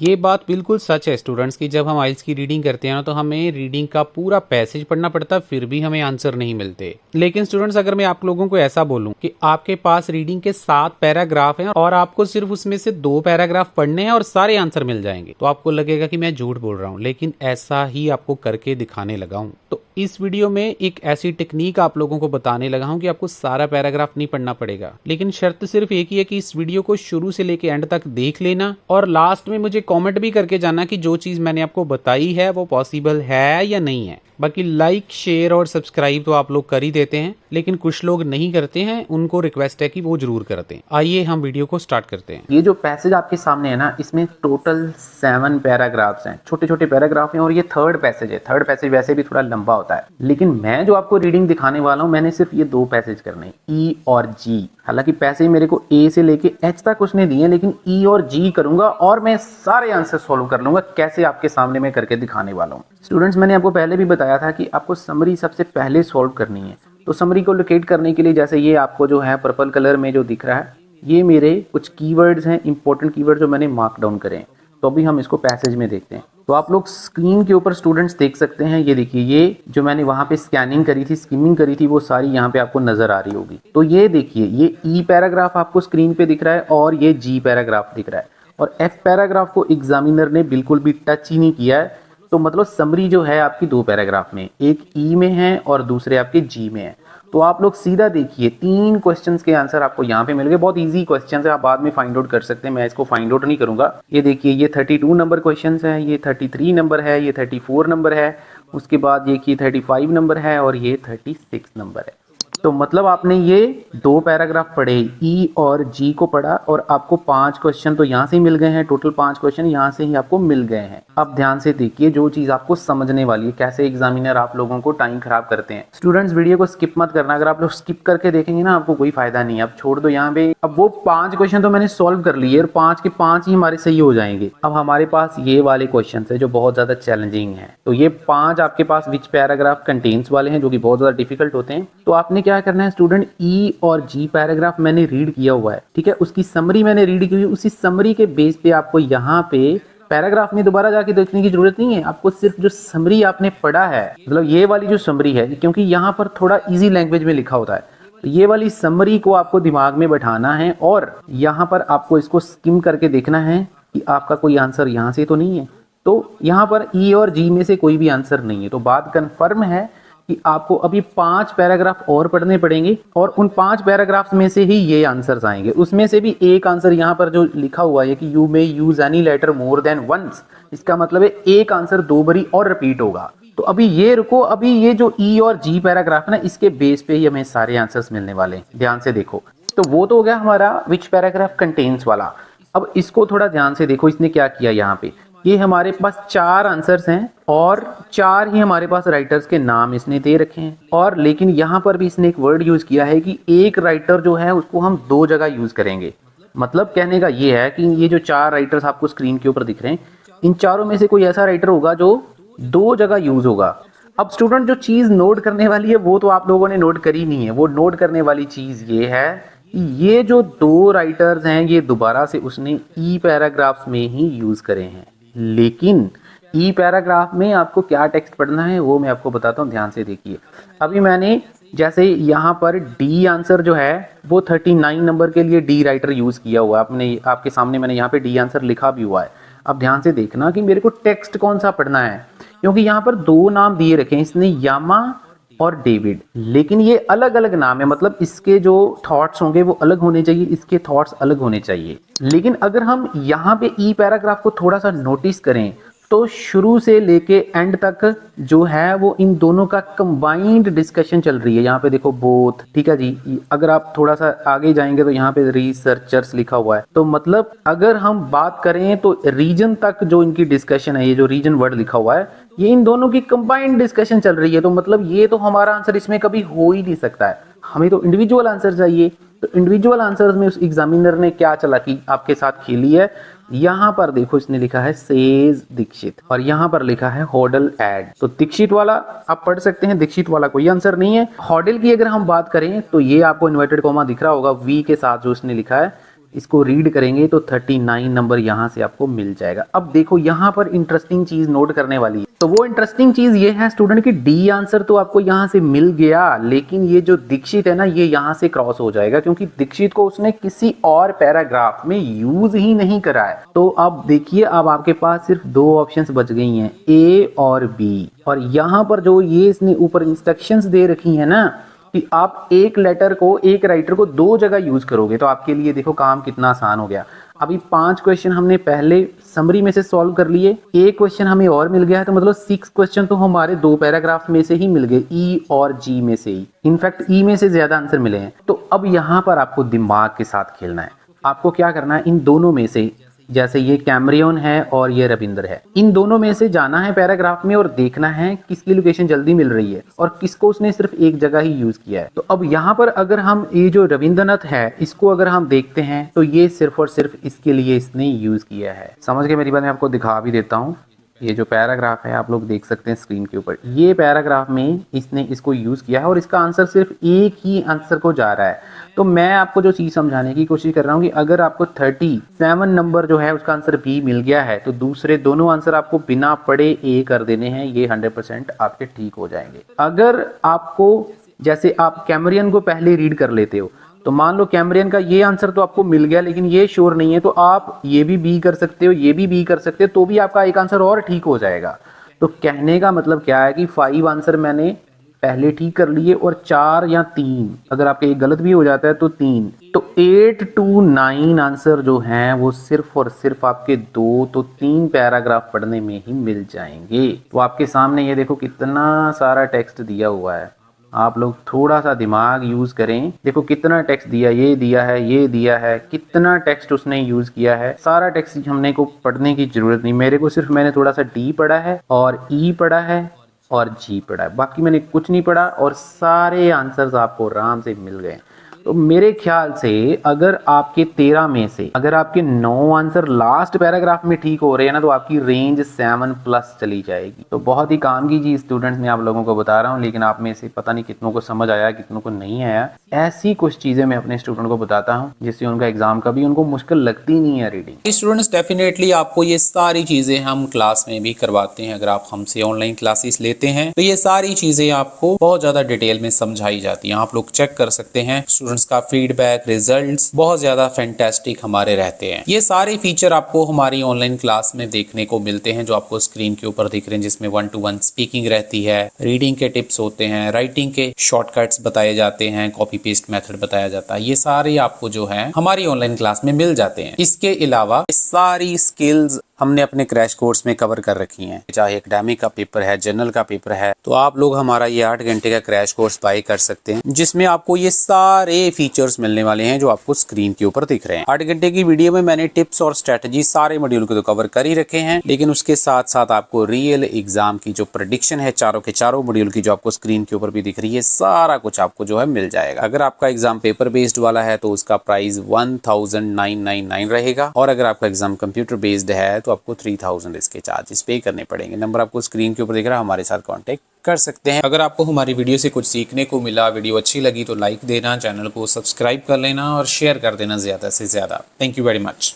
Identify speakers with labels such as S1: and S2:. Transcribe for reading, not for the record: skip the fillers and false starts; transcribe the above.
S1: ये बात बिल्कुल सच है स्टूडेंट्स की, जब हम आइल्स की रीडिंग करते हैं ना तो हमें रीडिंग का पूरा पैसेज पढ़ना पड़ता है, फिर भी हमें आंसर नहीं मिलते। लेकिन स्टूडेंट्स, अगर मैं आप लोगों को ऐसा बोलूं कि आपके पास रीडिंग के 7 पैराग्राफ हैं और आपको सिर्फ उसमें से 2 पैराग्राफ पढ़ने हैं और सारे आंसर मिल जाएंगे, तो आपको लगेगा कि मैं झूठ बोल रहा हूँ, लेकिन ऐसा ही आपको करके दिखाने लगा हूँ। तो इस वीडियो में एक ऐसी टेक्निक आप लोगों को बताने लगा हूं कि आपको सारा पैराग्राफ नहीं पढ़ना पड़ेगा, लेकिन शर्त सिर्फ एक ही है कि इस वीडियो को शुरू से लेके एंड तक देख लेना और लास्ट में मुझे कमेंट भी करके जाना कि जो चीज मैंने आपको बताई है वो पॉसिबल है या नहीं है। बाकी लाइक, शेयर और सब्सक्राइब तो आप लोग कर ही देते हैं, लेकिन कुछ लोग नहीं करते हैं, उनको रिक्वेस्ट है कि वो जरूर करते हैं। आइए हम वीडियो को स्टार्ट करते हैं।
S2: ये जो पैसेज आपके सामने है ना, इसमें टोटल 7 पैराग्राफ्स हैं, छोटे छोटे पैराग्राफ हैं और ये थर्ड पैसेज है। थर्ड पैसेज वैसे भी थोड़ा लंबा होता है, लेकिन मैं जो आपको रीडिंग दिखाने वाला हूँ, मैंने सिर्फ ये 2 पैसेज करने, ई और जी। हालांकि पैसेज मेरे को ए से लेके एच तक उसने दिए, लेकिन ई और जी करूंगा और मैं सारे आंसर सॉल्व कर लूंगा, कैसे आपके सामने मैं करके दिखाने वाला हूँ। स्टूडेंट्स, मैंने आपको पहले भी बताया था कि आपको समरी सबसे पहले सॉल्व करनी है। तो समरी को लोकेट करने के लिए, जैसे ये आपको जो है पर्पल कलर में जो दिख रहा है, ये मेरे कुछ कीवर्ड्स हैं, इंपॉर्टेंट कीवर्ड जो मैंने मार्क डाउन करे हैं। तो अभी हम इसको पैसेज में देखते हैं। तो आप लोग स्क्रीन के ऊपर स्टूडेंट्स देख सकते हैं, ये देखिए, ये जो मैंने वहां पे स्कैनिंग करी थी, स्किमिंग करी थी, वो सारी यहाँ पे आपको नजर आ रही होगी। तो ये देखिए, ये ई पैराग्राफ आपको स्क्रीन पे दिख रहा है और ये जी पैराग्राफ दिख रहा है, और एफ पैराग्राफ को एग्जामिनर ने बिल्कुल भी टच ही नहीं किया है। तो मतलब समरी जो है आपकी 2 पैराग्राफ में, एक ई में है और दूसरे आपके जी में है। तो आप लोग सीधा देखिए, 3 क्वेश्चंस के आंसर आपको यहाँ पे मिल गए। बहुत इजी क्वेश्चंस है, आप बाद में फाइंड आउट कर सकते हैं, मैं इसको फाइंड आउट नहीं करूंगा। ये देखिए, ये 32 नंबर क्वेश्चंस है, ये 33 नंबर है, ये 34 नंबर है, उसके बाद ये 35 नंबर है और ये 36 नंबर है। तो मतलब आपने ये 2 पैराग्राफ पढ़े, ई और जी को पढ़ा, और आपको 5 क्वेश्चन तो यहाँ से ही मिल गए हैं। टोटल 5 क्वेश्चन यहाँ से ही आपको मिल गए हैं। अब ध्यान से देखिए, जो चीज आपको समझने वाली है, कैसे एग्जामिनर आप लोगों को टाइम खराब करते हैं। स्टूडेंट्स, वीडियो को स्किप मत करना, अगर आप लोग स्किप करके देखेंगे ना, आपको कोई फायदा नहीं है। अब छोड़ दो यहाँ पे। अब वो 5 क्वेश्चन तो मैंने सॉल्व कर लिए और 5 के 5 ही हमारे सही हो जाएंगे। अब हमारे पास ये वाले क्वेश्चन है जो बहुत ज्यादा चैलेंजिंग है। तो ये 5 आपके पास विच पैराग्राफ कंटेन्स वाले हैं, जो कि बहुत ज्यादा डिफिकल्ट होते हैं। तो आपने क्या करना है स्टूडेंट, ई और जी पैराग्राफ मैंने रीड किया हुआ है, ठीक है, उसकी समरी मैंने रीड की हुई, उसी समरी के बेस पे आपको यहाँ पे पैराग्राफ में दोबारा जाके देखने की जरूरत नहीं है। आपको सिर्फ जो समरी आपने पढ़ा है, मतलब ये वाली जो समरी है, क्योंकि यहाँ पर थोड़ा इजी लैंग्वेज में लिखा होता है, तो ये वाली समरी को आपको दिमाग में बैठाना है और यहाँ पर आपको इसको स्किम करके देखना है कि आपका कोई आंसर यहाँ से तो नहीं है। तो यहाँ पर ई और जी में से कोई भी आंसर नहीं है। तो बात कन्फर्म है कि आपको अभी 5 पैराग्राफ और पढ़ने पड़ेंगे और उन 5 पैराग्राफ में से ही ये आंसर्स आएंगे। उसमें से भी एक आंसर यहाँ पर जो लिखा हुआ है कि you may use any letter more than once, इसका मतलब है एक आंसर 2 बारी और रिपीट होगा। तो अभी ये रुको, अभी ये जो ई और जी पैराग्राफ है ना, इसके बेस पे ही हमें सारे आंसर्स मिलने वाले हैं। ध्यान से देखो, तो वो तो हो गया हमारा विच पैराग्राफ कंटेन्स वाला। अब इसको थोड़ा ध्यान से देखो, इसने क्या किया यहाँ पे। ये हमारे पास 4 आंसर्स हैं और 4 ही हमारे पास राइटर्स के नाम इसने दे रखे हैं। और लेकिन यहाँ पर भी इसने एक वर्ड यूज किया है कि एक राइटर जो है उसको हम 2 जगह यूज करेंगे। मतलब कहने का ये है कि ये जो 4 राइटर्स आपको स्क्रीन के ऊपर दिख रहे हैं, इन चारों में से कोई ऐसा राइटर होगा जो 2 जगह यूज होगा। अब स्टूडेंट, जो चीज नोट करने वाली है वो तो आप लोगों ने नोट करी नहीं है। वो नोट करने वाली चीज ये है कि ये जो 2 राइटर्स हैं, ये दोबारा से उसने ई पैराग्राफ में ही यूज करे हैं। लेकिन ई पैराग्राफ में आपको क्या टेक्स्ट पढ़ना है वो मैं आपको बताता हूँ, ध्यान से देखिए। अभी मैंने जैसे यहाँ पर डी आंसर जो है वो 39 नंबर के लिए डी राइटर यूज किया हुआ है। आपने आपके सामने मैंने यहाँ पे डी आंसर लिखा भी हुआ है। अब ध्यान से देखना कि मेरे को टेक्स्ट कौन सा पढ़ना है, क्योंकि यहाँ पर 2 नाम दिए रखे हैं, इसने यामा और डेविड, लेकिन ये अलग अलग नाम है। मतलब इसके जो थॉट्स होंगे वो अलग होने चाहिए, इसके थॉट्स अलग होने चाहिए। लेकिन अगर हम यहाँ पे ई पैराग्राफ को थोड़ा सा नोटिस करें तो शुरू से लेके एंड तक जो है वो इन दोनों का कंबाइंड डिस्कशन चल रही है। यहाँ पे देखो बोथ, ठीक है जी। अगर आप थोड़ा सा आगे जाएंगे तो यहाँ पे रिसर्चर्स लिखा हुआ है। तो मतलब अगर हम बात करें तो रीजन तक जो इनकी डिस्कशन है, ये जो रीजन वर्ड लिखा हुआ है, ये इन दोनों की कंबाइंड डिस्कशन चल रही है। तो मतलब ये तो हमारा आंसर इसमें कभी हो ही नहीं सकता है। हमें तो इंडिविजुअल आंसर चाहिए। तो इंडिविजुअल आंसर्स में उस एग्जामिनर ने क्या चालाकी आपके साथ खेली है, यहाँ पर देखो इसने लिखा है सेज दीक्षित और यहाँ पर लिखा है होडल एड। तो दीक्षित वाला आप पढ़ सकते हैं, दीक्षित वाला कोई आंसर नहीं है। होडल की अगर हम बात करें तो ये आपको इन्वर्टेड कॉमा दिख रहा होगा वी के साथ जो इसने लिखा है, इसको रीड करेंगे तो 39 नंबर यहाँ से आपको मिल जाएगा। अब देखो यहाँ पर इंटरेस्टिंग चीज नोट करने वाली है। तो वो इंटरेस्टिंग चीज ये है स्टूडेंट की डी आंसर तो आपको यहाँ से मिल गया, लेकिन ये जो दीक्षित है ना, ये यहाँ से क्रॉस हो जाएगा क्योंकि दीक्षित को उसने किसी और पैराग्राफ में यूज ही नहीं करा है। तो अब देखिए, अब आपके पास सिर्फ दो ऑप्शंस बच गई हैं, ए और बी। और यहाँ पर जो ये इसने ऊपर इंस्ट्रक्शंस दे रखी है ना कि आप एक लेटर को, एक राइटर को दो जगह यूज करोगे, तो आपके लिए देखो काम कितना आसान हो गया। अभी 5 क्वेश्चन हमने पहले समरी में से सॉल्व कर लिए, एक क्वेश्चन हमें और मिल गया है, तो मतलब 6 क्वेश्चन तो हमारे 2 पैराग्राफ में से ही मिल गए, ई और जी में से ही। इनफैक्ट ई में से ज्यादा आंसर मिले हैं। तो अब यहाँ पर आपको दिमाग के साथ खेलना है। आपको क्या करना है, इन दोनों में से, जैसे ये कैमरियन है और ये रविंद्र है, इन दोनों में से जाना है पैराग्राफ में और देखना है किसकी लोकेशन जल्दी मिल रही है और किसको उसने सिर्फ एक जगह ही यूज किया है। तो अब यहाँ पर अगर हम ये जो रविंद्रनाथ है इसको अगर हम देखते हैं तो ये सिर्फ और सिर्फ इसके लिए इसने यूज किया है। समझ के मेरी बात, मैं आपको दिखा भी देता हूँ। ये जो पैराग्राफ है आप लोग देख सकते हैं स्क्रीन के ऊपर, ये पैराग्राफ में इसने इसको यूज किया है और इसका आंसर सिर्फ एक ही आंसर को जा रहा है। तो मैं आपको जो चीज समझाने की कोशिश कर रहा हूँ कि अगर आपको 37 नंबर जो है उसका आंसर बी मिल गया है तो दूसरे दोनों आंसर आपको बिना पढ़े ए कर देने हैं, ये 100% आपके ठीक हो जाएंगे। अगर आपको, जैसे आप कैमरियन को पहले रीड कर लेते हो, तो मान लो कैमरियन का ये आंसर तो आपको मिल गया लेकिन ये श्योर नहीं है, तो आप ये भी बी कर सकते हो, ये भी बी कर सकते हो, तो भी आपका एक आंसर और ठीक हो जाएगा। तो कहने का मतलब क्या है कि 5 आंसर मैंने पहले ठीक कर लिए और 4 या 3, अगर आपके एक गलत भी हो जाता है तो 3, तो 8 to 9 आंसर जो हैं वो सिर्फ और सिर्फ आपके 2 तो 3 पैराग्राफ पढ़ने में ही मिल जाएंगे। तो आपके सामने ये देखो कितना सारा टेक्स्ट दिया हुआ है, आप लोग थोड़ा सा दिमाग यूज करें। देखो कितना टेक्स्ट दिया, ये दिया है, ये दिया है, कितना टेक्स्ट उसने यूज किया है। सारा टेक्स्ट हमने को पढ़ने की जरूरत नहीं, मेरे को सिर्फ मैंने थोड़ा सा डी पढ़ा है और ई पढ़ा है और जी पढ़ा है, बाकी मैंने कुछ नहीं पढ़ा और सारे आंसर्स आपको आराम से मिल गए। तो मेरे ख्याल से अगर आपके 13 में से अगर आपके 9 आंसर लास्ट पैराग्राफ में ठीक हो रहे हैं ना, तो आपकी रेंज 7+ चली जाएगी। तो बहुत ही काम की चीज स्टूडेंट्स मैं आप लोगों को बता रहा हूँ, लेकिन आप में से पता नहीं कितनों को समझ आया, कितनों को नहीं आया। ऐसी कुछ चीजें मैं अपने स्टूडेंट को बताता हूँ जिससे उनका एग्जाम कभी उनको मुश्किल लगती नहीं है रीडिंग।
S1: स्टूडेंट्स डेफिनेटली आपको ये सारी चीजें हम क्लास में भी करवाते हैं। अगर आप हमसे ऑनलाइन क्लासेस लेते हैं तो ये सारी चीजें आपको बहुत ज्यादा डिटेल में समझाई जाती हैं। आप लोग चेक कर सकते हैं, स्टूडेंट्स का फीडबैक, रिजल्ट्स बहुत ज्यादा फैंटास्टिक हमारे रहते हैं। ये सारे फीचर आपको हमारी ऑनलाइन क्लास में देखने को मिलते हैं, जो आपको स्क्रीन के ऊपर दिख रहे हैं, जिसमें 1-to-1 स्पीकिंग रहती है, रीडिंग के टिप्स होते हैं, राइटिंग के शॉर्टकट्स बताए जाते हैं, कॉपी पेस्ट मेथड बताया जाता है। ये सारे आपको जो है हमारी ऑनलाइन क्लास में मिल जाते हैं। इसके अलावा सारी स्किल्स हमने अपने क्रैश कोर्स में कवर कर रखी हैं, चाहे एकेडमिक का पेपर है, जनरल का पेपर है, तो आप लोग हमारा ये 8 घंटे का क्रैश कोर्स बाय कर सकते हैं, जिसमें आपको ये सारे फीचर्स मिलने वाले हैं जो आपको स्क्रीन के ऊपर दिख रहे हैं। 8 घंटे की वीडियो में मैंने टिप्स और स्ट्रेटजी सारे मॉड्यूल को तो कवर कर ही रखे हैं, लेकिन उसके साथ साथ आपको रियल एग्जाम की जो प्रेडिक्शन है चारों के चारों मॉड्यूल की, जो आपको स्क्रीन के ऊपर भी दिख रही है, सारा कुछ आपको जो है मिल जाएगा। अगर आपका एग्जाम पेपर बेस्ड वाला है तो उसका प्राइस 1999 रहेगा, और अगर आपका एग्जाम कंप्यूटर बेस्ड है तो आपको 3000 इसके चार्जेस पे करने पड़ेंगे। नंबर आपको स्क्रीन के ऊपर दिख रहा है, हमारे साथ कांटेक्ट कर सकते हैं। अगर आपको हमारी वीडियो से कुछ सीखने को मिला, वीडियो अच्छी लगी तो लाइक देना, चैनल को सब्सक्राइब कर लेना और शेयर कर देना ज़्यादा से ज़्यादा। Thank you very much.